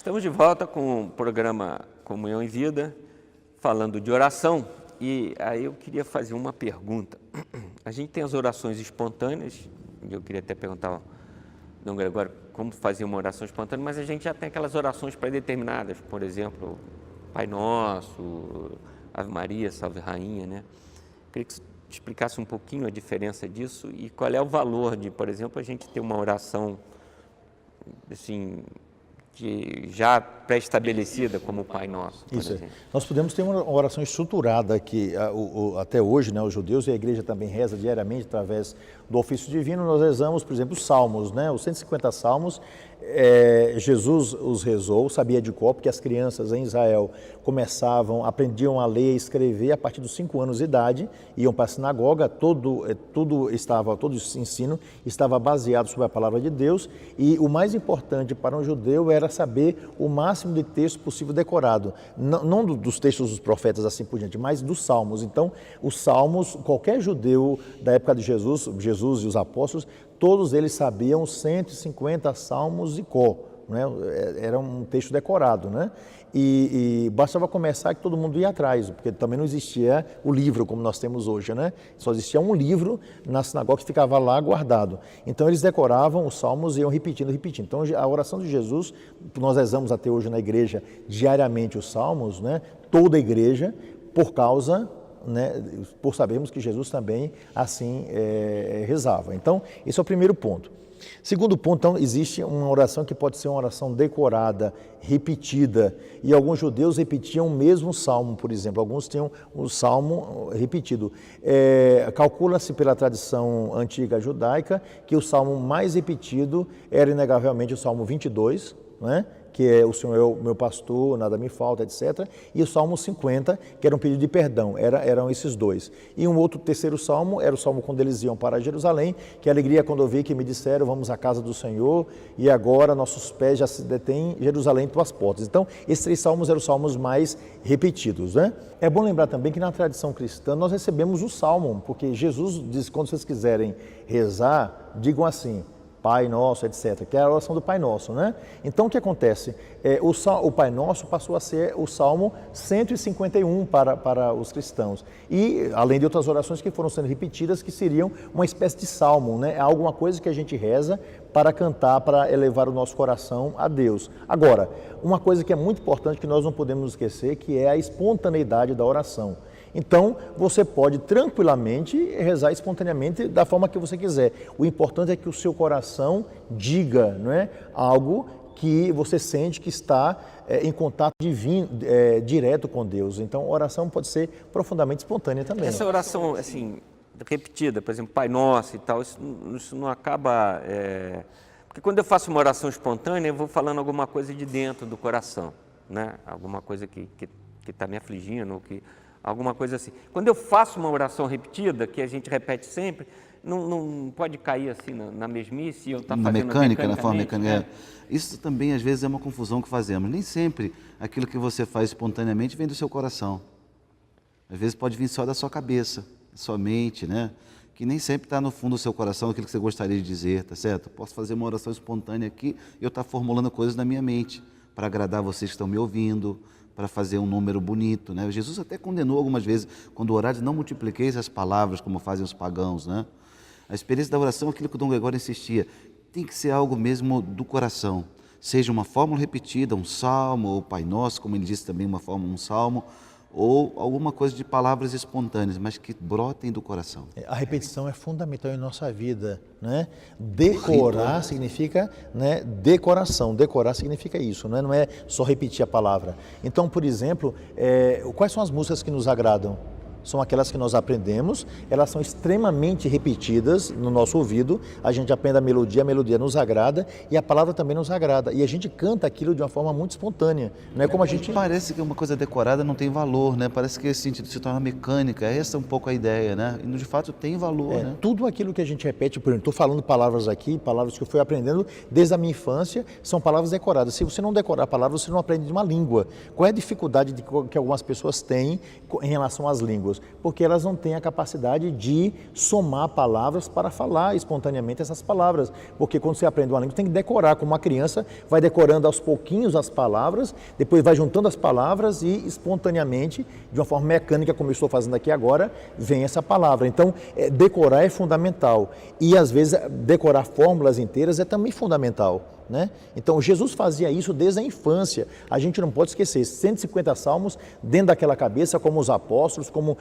Estamos de volta com o programa Comunhão em Vida, falando de oração, e aí eu queria fazer uma pergunta. A gente tem as orações espontâneas, e eu queria até perguntar ao Dom Gregório como fazer uma oração espontânea, mas a gente já tem aquelas orações pré-determinadas, por exemplo, Pai Nosso, Ave Maria, Salve Rainha, né? Eu queria que você explicasse um pouquinho a diferença disso e qual é o valor de, por exemplo, a gente ter uma oração assim, já pré-estabelecida como o Pai Nosso. Isso é. Nós podemos ter uma oração estruturada que até hoje, né, os judeus e a igreja também reza diariamente através do ofício divino. Nós rezamos, por exemplo, os salmos, né, os 150 salmos. Jesus os rezou, sabia de cor, porque as crianças em Israel aprendiam a ler e escrever a partir dos 5 anos de idade, iam para a sinagoga, todo esse ensino estava baseado sobre a palavra de Deus, e o mais importante para um judeu era saber o máximo de texto possível decorado, não dos textos dos profetas assim por diante, mas dos salmos. Então, os salmos, qualquer judeu da época de Jesus e os apóstolos, todos eles sabiam 150 salmos de cor, né? Era um texto decorado, né? E bastava começar que todo mundo ia atrás, porque também não existia o livro como nós temos hoje, né? Só existia um livro na sinagoga que ficava lá guardado. Então eles decoravam os salmos e iam repetindo. Então a oração de Jesus, nós rezamos até hoje na igreja diariamente os salmos, né? Toda a igreja, por causa, né, por sabermos que Jesus também assim rezava. Então, esse é o primeiro ponto. Segundo ponto, então, existe uma oração que pode ser uma oração decorada, repetida, e alguns judeus repetiam o mesmo salmo, por exemplo, alguns tinham o salmo repetido. Calcula-se pela tradição antiga judaica que o salmo mais repetido era inegavelmente o salmo 22, né? Que é o Senhor é o meu pastor, nada me falta, etc. E o Salmo 50, que era um pedido de perdão, eram esses dois. E um outro terceiro salmo era o salmo quando eles iam para Jerusalém, que alegria quando eu vi que me disseram, vamos à casa do Senhor, e agora nossos pés já se detêm em Jerusalém, tuas portas. Então, esses 3 salmos eram os salmos mais repetidos, né? É bom lembrar também que na tradição cristã nós recebemos o salmo, porque Jesus diz, quando vocês quiserem rezar, digam assim, Pai Nosso, etc., que é a oração do Pai Nosso, né? Então, o que acontece? O Pai Nosso passou a ser o Salmo 151 para os cristãos. E, além de outras orações que foram sendo repetidas, que seriam uma espécie de salmo, né? É alguma coisa que a gente reza para cantar, para elevar o nosso coração a Deus. Agora, uma coisa que é muito importante, que nós não podemos esquecer, que é a espontaneidade da oração. Então, você pode tranquilamente rezar espontaneamente da forma que você quiser. O importante é que o seu coração diga, não é, algo que você sente que está em contato divino, direto com Deus. Então, a oração pode ser profundamente espontânea também. Essa oração, assim, repetida, por exemplo, Pai Nosso e tal, isso não acaba... Porque quando eu faço uma oração espontânea, eu vou falando alguma coisa de dentro do coração, né? Alguma coisa que está me afligindo, alguma coisa assim. Quando eu faço uma oração repetida, que a gente repete sempre, não pode cair assim na mesmice, eu estar fazendo mecânica, na forma mecânica. Isso também, às vezes, é uma confusão que fazemos. Nem sempre aquilo que você faz espontaneamente vem do seu coração. Às vezes pode vir só da sua cabeça, da sua mente, né? Que nem sempre está no fundo do seu coração aquilo que você gostaria de dizer, tá certo? Posso fazer uma oração espontânea aqui e eu estar formulando coisas na minha mente para agradar vocês que estão me ouvindo, para fazer um número bonito, né? Jesus até condenou algumas vezes, quando orares, não multipliqueis as palavras como fazem os pagãos, né? A experiência da oração, aquilo que o Dom Gregório insistia, tem que ser algo mesmo do coração, seja uma fórmula repetida, um salmo, ou Pai Nosso, como ele disse também, uma fórmula, um salmo, ou alguma coisa de palavras espontâneas, mas que brotem do coração. A repetição é fundamental em nossa vida, né? Decorar significa, né, decoração. Decorar significa isso, né? Não é só repetir a palavra. Então, por exemplo, quais são as músicas que nos agradam? São aquelas que nós aprendemos, elas são extremamente repetidas no nosso ouvido, a gente aprende a melodia nos agrada e a palavra também nos agrada. E a gente canta aquilo de uma forma muito espontânea. Não é como a gente... Parece que uma coisa decorada não tem valor, né? Parece que esse sentido se torna mecânica, essa é um pouco a ideia, né? E de fato tem valor, né? Tudo aquilo que a gente repete, por exemplo, estou falando palavras aqui, palavras que eu fui aprendendo desde a minha infância, são palavras decoradas. Se você não decorar a palavra, você não aprende de uma língua. Qual é a dificuldade que algumas pessoas têm em relação às línguas? línguas? Porque elas não têm a capacidade de somar palavras para falar espontaneamente essas palavras. Porque quando você aprende uma língua, tem que decorar, como uma criança vai decorando aos pouquinhos as palavras, depois vai juntando as palavras e espontaneamente, de uma forma mecânica, como eu estou fazendo aqui agora, vem essa palavra. Então, decorar é fundamental. E às vezes decorar fórmulas inteiras é também fundamental. Né? Então Jesus fazia isso desde a infância. A gente não pode esquecer, 150 salmos dentro daquela cabeça, como os apóstolos, como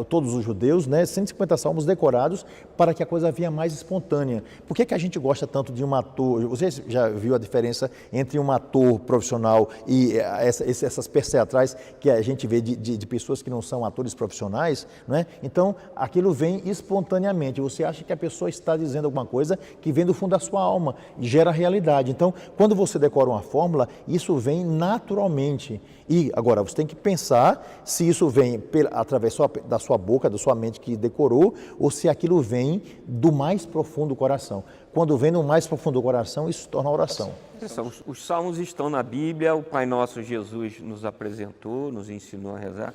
todos os judeus, né? 150 salmos decorados para que a coisa vinha mais espontânea. Por que a gente gosta tanto de um ator? Você já viu a diferença entre um ator profissional e essas peças teatrais que a gente vê de pessoas que não são atores profissionais? Né? Então aquilo vem espontaneamente. Você acha que a pessoa está dizendo alguma coisa que vem do fundo da sua alma e gera realidade. Então, quando você decora uma fórmula, isso vem naturalmente. E agora, você tem que pensar se isso vem através da sua boca, da sua mente que decorou, ou se aquilo vem do mais profundo do coração. Quando vem do mais profundo do coração, isso se torna oração. Os salmos estão na Bíblia, o Pai Nosso Jesus nos apresentou, nos ensinou a rezar.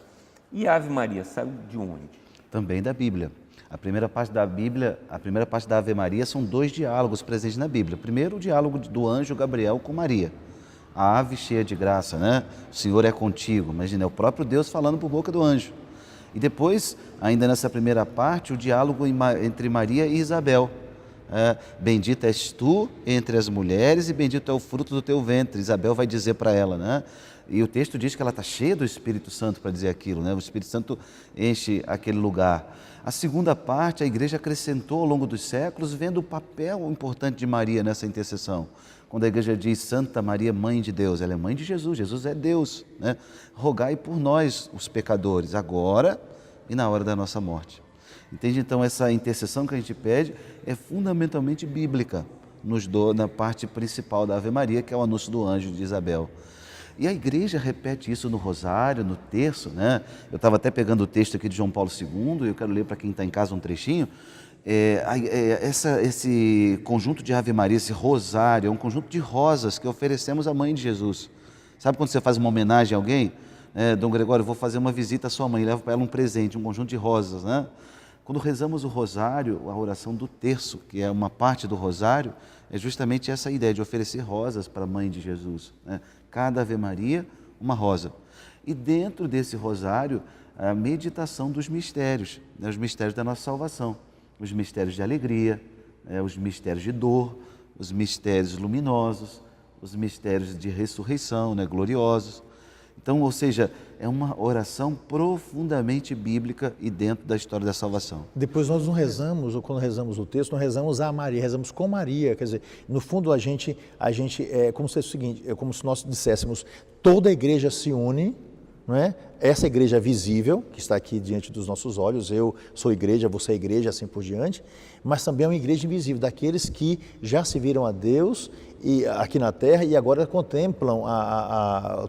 E a Ave Maria, saiu de onde? Também da Bíblia. A primeira parte da Bíblia, a primeira parte da Ave Maria são 2 diálogos presentes na Bíblia. Primeiro, o diálogo do anjo Gabriel com Maria. A ave cheia de graça, né? O Senhor é contigo. Imagina, é o próprio Deus falando por boca do anjo. E depois, ainda nessa primeira parte, o diálogo entre Maria e Isabel. Bendita és tu entre as mulheres e bendito é o fruto do teu ventre. Isabel vai dizer para ela, né? E o texto diz que ela está cheia do Espírito Santo para dizer aquilo, né? O Espírito Santo enche aquele lugar. A segunda parte, a igreja acrescentou ao longo dos séculos, vendo o papel importante de Maria nessa intercessão. Quando a igreja diz Santa Maria, Mãe de Deus, ela é mãe de Jesus, Jesus é Deus, né? Rogai por nós, os pecadores, agora e na hora da nossa morte. Entende? Então, essa intercessão que a gente pede é fundamentalmente bíblica, na parte principal da Ave Maria, que é o anúncio do anjo de Isabel. E a igreja repete isso no rosário, no terço, né? Eu estava até pegando o texto aqui de João Paulo II, e eu quero ler para quem está em casa um trechinho. Esse conjunto de Ave Maria, esse rosário, é um conjunto de rosas que oferecemos à Mãe de Jesus. Sabe quando você faz uma homenagem a alguém? Dom Gregório, eu vou fazer uma visita à sua mãe, leva para ela um presente, um conjunto de rosas, né? Quando rezamos o rosário, a oração do terço, que é uma parte do rosário, é justamente essa ideia de oferecer rosas para a Mãe de Jesus, né? Cada Ave Maria, uma rosa. E dentro desse rosário, a meditação dos mistérios, né? Os mistérios da nossa salvação, os mistérios de alegria, os mistérios de dor, os mistérios luminosos, os mistérios de ressurreição, né? Gloriosos. Então, ou seja, é uma oração profundamente bíblica e dentro da história da salvação. Depois nós não rezamos, ou quando rezamos o texto, não rezamos a Maria, rezamos com Maria. Quer dizer, no fundo a gente é como se fosse o seguinte, é como se nós disséssemos, toda a igreja se une, não é? Essa igreja visível, que está aqui diante dos nossos olhos, eu sou igreja, você é igreja, assim por diante, mas também é uma igreja invisível, daqueles que já se viram a Deus e aqui na Terra e agora contemplam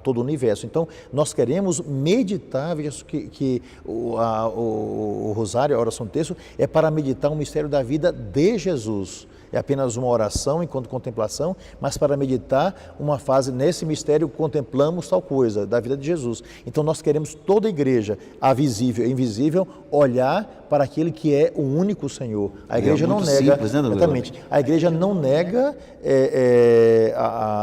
todo o universo. Então, nós queremos meditar, veja que o rosário, a oração do texto, é para meditar o mistério da vida de Jesus. É apenas uma oração enquanto contemplação, mas para meditar uma fase, nesse mistério contemplamos tal coisa, da vida de Jesus. Então nós queremos toda a igreja, a visível e invisível, olhar para aquele que é o único Senhor. A igreja não nega, simples, né, exatamente, a igreja não nega,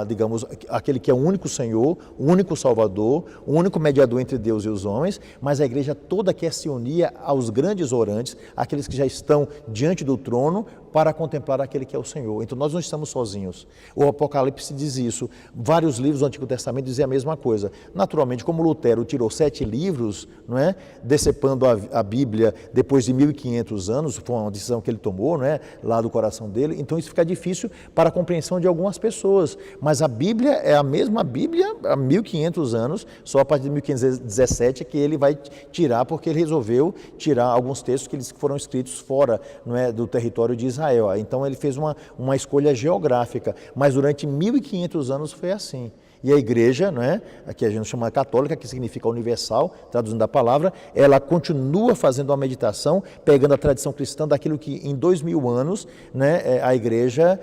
digamos, aquele que é o único Senhor, o único Salvador, o único mediador entre Deus e os homens, mas a igreja toda quer se unir aos grandes orantes, aqueles que já estão diante do trono, para contemplar aquele que é o Senhor. Então nós não estamos sozinhos. O Apocalipse diz isso. Vários livros do Antigo Testamento dizem a mesma coisa. Naturalmente, como Lutero tirou 7 livros, não é? Decepando a Bíblia depois de 1500 anos, foi uma decisão que ele tomou, não é? Lá do coração dele, então isso fica difícil para a compreensão de algumas pessoas. Mas a Bíblia é a mesma Bíblia há 1500 anos, só a partir de 1517 que ele vai tirar, porque ele resolveu tirar alguns textos que eles foram escritos fora, não é? Do território de Israel. Então ele fez uma escolha geográfica, mas durante 1500 anos foi assim. E a igreja, não é? Aqui a gente chama católica, que significa universal, traduzindo a palavra, ela continua fazendo uma meditação, pegando a tradição cristã daquilo que em 2000 anos, né, a igreja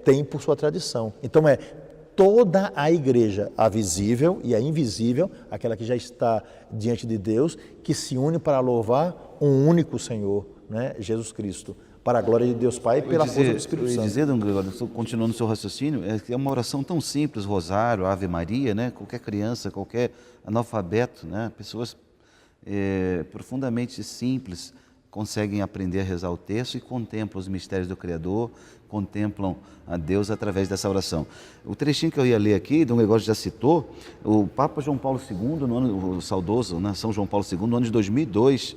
tem por sua tradição. Então toda a igreja, a visível e a invisível, aquela que já está diante de Deus, que se une para louvar um único Senhor, né? Jesus Cristo, para a glória de Deus Pai e pela força do Espírito Santo. Dizer, Dom Gregório, continuando o seu raciocínio, é que é uma oração tão simples, Rosário, Ave Maria, né? Qualquer criança, qualquer analfabeto, né? Pessoas profundamente simples conseguem aprender a rezar o terço e contemplam os mistérios do Criador, contemplam a Deus através dessa oração. O trechinho que eu ia ler aqui, Dom Gregório já citou, o Papa João Paulo II, no ano, o saudoso, né, São João Paulo II, no ano de 2002,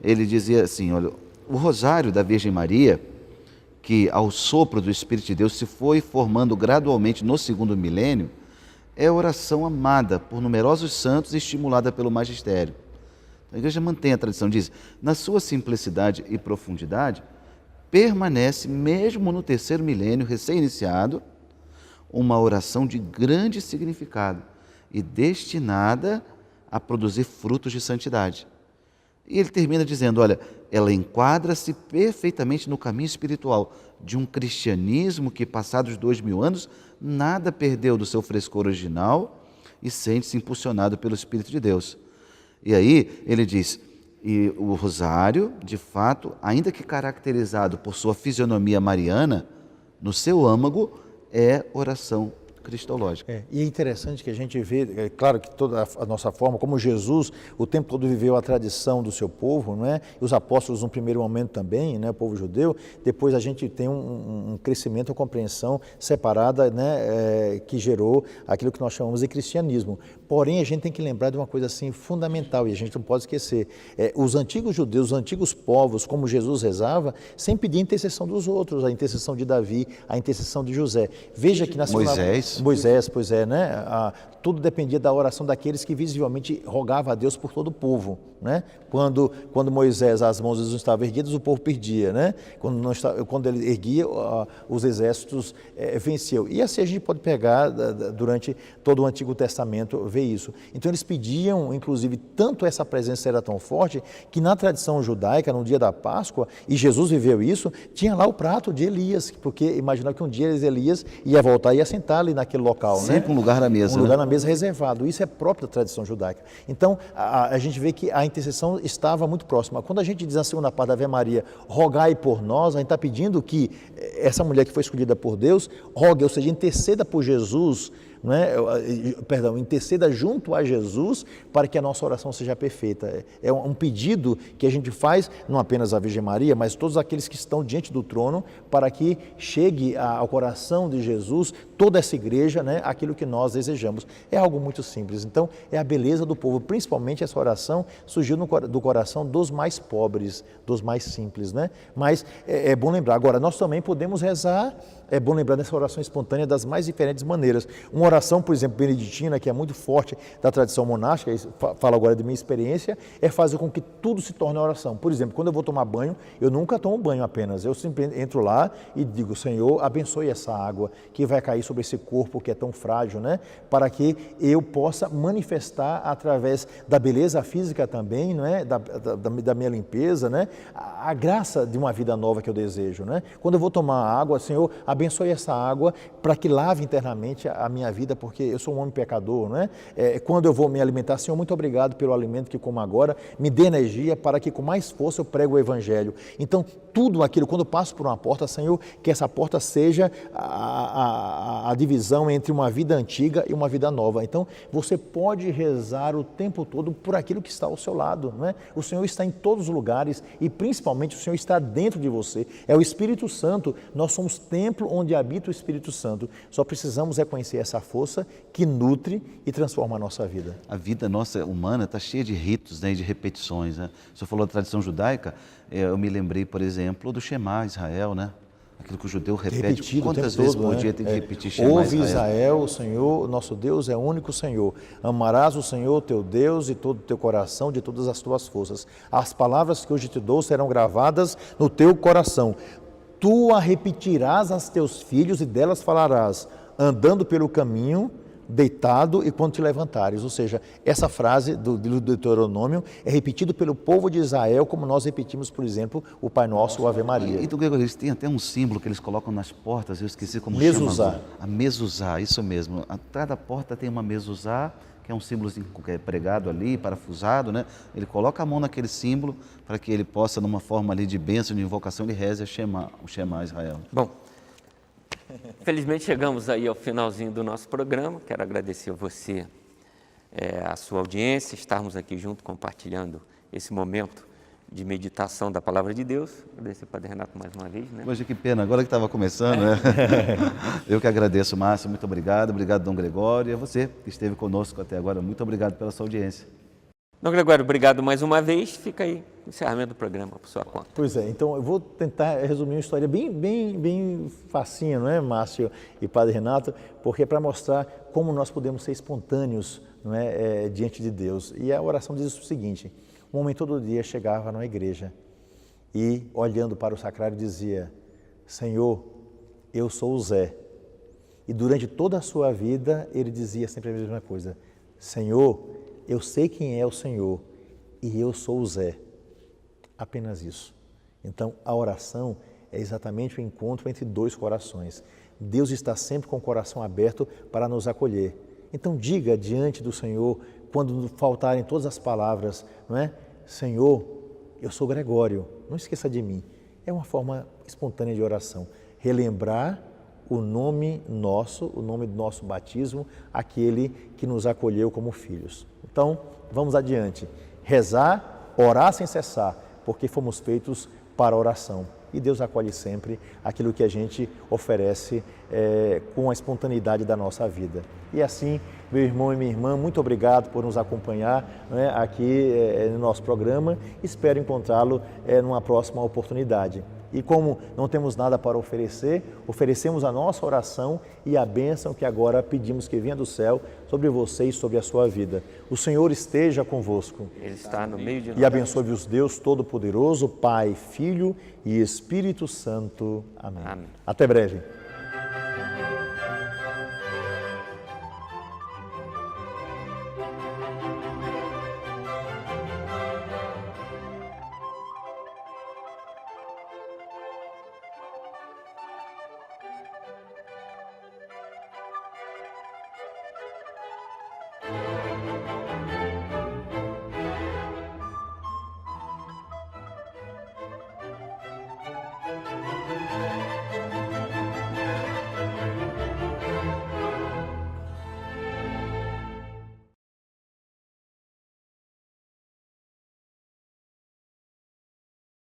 ele dizia assim, olha, o rosário da Virgem Maria, que ao sopro do Espírito de Deus se foi formando gradualmente no segundo milênio, é oração amada por numerosos santos e estimulada pelo magistério. A igreja mantém a tradição, diz, na sua simplicidade e profundidade, permanece, mesmo no terceiro milênio recém-iniciado, uma oração de grande significado e destinada a produzir frutos de santidade. E ele termina dizendo, olha, ela enquadra-se perfeitamente no caminho espiritual de um cristianismo que, passados 2000 anos, nada perdeu do seu frescor original e sente-se impulsionado pelo Espírito de Deus. E aí ele diz, e o rosário, de fato, ainda que caracterizado por sua fisionomia mariana, no seu âmago é oração cristológica. E é interessante que a gente vê, é claro que toda a nossa forma, como Jesus o tempo todo viveu a tradição do seu povo, não é? E os apóstolos no primeiro momento também, né? O povo judeu, depois a gente tem um crescimento, uma compreensão separada, né? Que gerou aquilo que nós chamamos de cristianismo. Porém, a gente tem que lembrar de uma coisa assim fundamental, e a gente não pode esquecer, os antigos judeus, os antigos povos, como Jesus rezava, sempre pedia a intercessão dos outros, a intercessão de Davi, a intercessão de José. Veja que na segunda... Moisés, pois é, né? Tudo dependia da oração daqueles que visivelmente rogavam a Deus por todo o povo, né? Quando Moisés, as mãos não estavam erguidas, o povo perdia, né? Quando ele erguia, os exércitos venciam. E assim a gente pode pegar durante todo o Antigo Testamento, ver isso. Então eles pediam, inclusive, tanto essa presença era tão forte, que na tradição judaica, no dia da Páscoa, e Jesus viveu isso, tinha lá o prato de Elias, porque imaginava que um dia Elias ia voltar e ia sentar ali naquele local, sempre, né? Um lugar na mesa. Um lugar na mesa reservado. Isso é próprio da tradição judaica. Então, a gente vê que a intercessão estava muito próxima. Quando a gente diz na segunda parte da Ave Maria, rogai por nós, a gente está pedindo que essa mulher que foi escolhida por Deus, rogue, ou seja, interceda por Jesus, né? Interceda junto a Jesus para que a nossa oração seja perfeita. É um pedido que a gente faz, não apenas à Virgem Maria, mas todos aqueles que estão diante do trono, para que chegue ao coração de Jesus, toda essa igreja, né, aquilo que nós desejamos. É algo muito simples. Então, é a beleza do povo, principalmente essa oração surgiu do coração dos mais pobres, dos mais simples, né? Mas é bom lembrar. Agora, nós também podemos rezar, é bom lembrar dessa oração espontânea das mais diferentes maneiras. Uma oração, por exemplo, beneditina, que é muito forte da tradição monástica, falo agora de minha experiência, é fazer com que tudo se torne oração. Por exemplo, quando eu vou tomar banho, eu nunca tomo banho apenas, eu sempre entro lá e digo, Senhor, abençoe essa água que vai cair sobre esse corpo que é tão frágil, né? Para que eu possa manifestar através da beleza física também, não é? Da minha limpeza, né? A graça de uma vida nova que eu desejo, né? Quando eu vou tomar água, Senhor, abençoe essa água para que lave internamente a minha vida, porque eu sou um homem pecador, né? Quando eu vou me alimentar, Senhor, muito obrigado pelo alimento que como agora, me dê energia para que com mais força eu pregue o Evangelho. Então, tudo aquilo, quando eu passo por uma porta, Senhor, que essa porta seja a divisão entre uma vida antiga e uma vida nova. Então, você pode rezar o tempo todo por aquilo que está ao seu lado, né? O Senhor está em todos os lugares e principalmente o Senhor está dentro de você. É o Espírito Santo, nós somos templo onde habita o Espírito Santo. Só precisamos reconhecer essa força que nutre e transforma a nossa vida. A vida nossa humana está cheia de ritos, né, e de repetições, né? O senhor falou da tradição judaica, eu me lembrei, por exemplo, do Shema Israel, né? Aquilo que o judeu repete, quantas vezes por dia tem que repetir Shema Ouve Israel, o Senhor, nosso Deus é o único Senhor. Amarás o Senhor teu Deus de todo o teu coração, de todas as tuas forças. As palavras que hoje te dou serão gravadas no teu coração. Tu a repetirás aos teus filhos e delas falarás, andando pelo caminho deitado e quando te levantares. Ou seja, essa frase do Deuteronômio é repetida pelo povo de Israel, como nós repetimos, por exemplo, o Pai Nosso, o Ave Maria. E do grego eles têm até um símbolo que eles colocam nas portas, eu esqueci como Mezuzá. chama. A mezuzá, isso mesmo. Atrás da porta tem uma mezuzá, que é um símbolo que é pregado ali, parafusado, né? Ele coloca a mão naquele símbolo para que ele possa, numa forma ali de bênção, de invocação, ele reze o Shema Israel. Bom, felizmente chegamos aí ao finalzinho do nosso programa. Quero agradecer a você, a sua audiência, estarmos aqui junto compartilhando esse momento de meditação da Palavra de Deus. Agradecer ao Padre Renato mais uma vez, né? Poxa, que pena, agora que estava começando, né? Eu que agradeço, Márcio, muito obrigado. Obrigado, Dom Gregório, e a você que esteve conosco até agora. Muito obrigado pela sua audiência. Dom Gregório, obrigado mais uma vez. Fica aí o encerramento do programa por sua conta. Pois é, então eu vou tentar resumir uma história bem facinha, não é, Márcio e Padre Renato, porque é para mostrar como nós podemos ser espontâneos, não é, diante de Deus. E a oração diz o seguinte: um homem todo dia chegava na igreja e, olhando para o sacrário, dizia: Senhor, eu sou o Zé. E durante toda a sua vida ele dizia sempre a mesma coisa: Senhor, eu sei quem é o Senhor e eu sou o Zé. Apenas isso. Então, a oração é exatamente o encontro entre dois corações. Deus está sempre com o coração aberto para nos acolher. Então, diga diante do Senhor, quando faltarem todas as palavras, não é? Senhor, eu sou Gregório, não esqueça de mim. É uma forma espontânea de oração. Relembrar o nome nosso, o nome do nosso batismo, aquele que nos acolheu como filhos. Então, vamos adiante. Rezar, orar sem cessar, porque fomos feitos para a oração. E Deus acolhe sempre aquilo que a gente oferece com a espontaneidade da nossa vida. E assim, meu irmão e minha irmã, muito obrigado por nos acompanhar, né, aqui no nosso programa. Espero encontrá-lo numa próxima oportunidade. E como não temos nada para oferecer, oferecemos a nossa oração e a bênção que agora pedimos que venha do céu sobre você e sobre a sua vida. O Senhor esteja convosco. Ele está no meio de nós. E abençoe-vos Deus Todo-Poderoso, Pai, Filho e Espírito Santo. Amém. Amém. Até breve. Thank you.